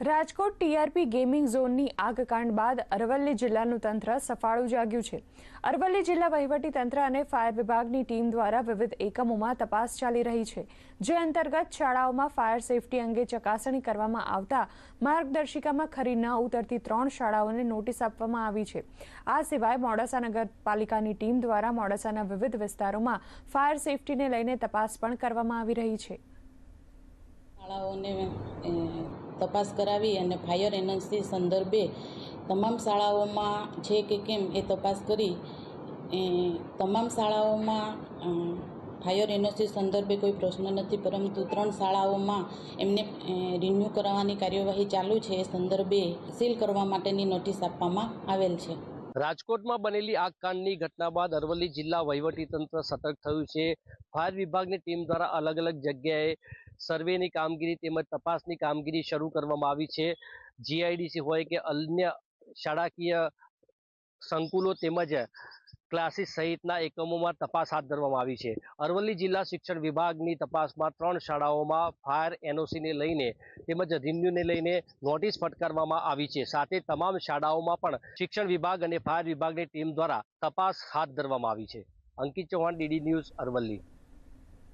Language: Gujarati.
રાજકોટ ટીઆરપી ગેમિંગ ઝોનની આગકાંડ બાદ અરવલ્લી જિલ્લાનું તંત્ર સફાળું જાગ્યું છે। અરવલ્લી જિલ્લા વહીવટી તંત્ર અને ફાયર વિભાગની ટીમ દ્વારા વિવિધ એકમોમાં તપાસ ચાલી રહી છે, જે અંતર્ગત શાળાઓમાં ફાયર સેફટી અંગે ચકાસણી કરવામાં આવતા માર્ગદર્શિકામાં ખરી ન ઉતરતી 3 શાળાઓને નોટિસ આપવામાં આવી છે। આ સિવાય મોડાસા નગરપાલિકાની ટીમ દ્વારા મોડાસાના વિવિધ વિસ્તારોમાં ફાયર સેફટીને લઈને તપાસ પણ કરવામાં આવી રહી છે। તપાસ કરાવી અને ફાયર એનર્જી સંદર્ભે તમામ શાળાઓમાં છે કે કેમ એ તપાસ કરી તમામ શાળાઓમાં ફાયર એનર્જી સંદર્ભે કોઈ પ્રશ્ન નથી, પરંતુ 3 શાળાઓમાં એમને રિન્યૂ કરાવવાની કાર્યવાહી ચાલુ છે। એ સંદર્ભે સીલ કરવા માટેની નોટિસ આપવામાં આવેલ છે। રાજકોટમાં બનેલી આગકાંડની ઘટના બાદ અરવલ્લી જિલ્લા વહીવટીતંત્ર સતર્ક થયું છે। ફાયર વિભાગની ટીમ દ્વારા અલગ અલગ જગ્યાએ સર્વેની કામગીરી તેમજ તપાસની કામગીરી શરૂ કરવામાં આવી છે। જીઆઈડીસી હોય કે અન્ય શાળાકીય સંકુલો તેમજ ક્લાસીસ સહિતના એકમોમાં તપાસ હાથ ધરવામાં આવી છે। અરવલ્લી જિલ્લા શિક્ષણ વિભાગની તપાસમાં 3 શાળાઓમાં ફાયર એનઓસીને લઈને તેમજ રિન્યુને લઈને નોટિસ ફટકારવામાં આવી છે। સાથે તમામ શાળાઓમાં પણ શિક્ષણ વિભાગ અને ફાયર વિભાગની ટીમ દ્વારા તપાસ હાથ ધરવામાં આવી છે। અંકિત ચૌહાણ, ડીડી ન્યૂઝ, અરવલ્લી।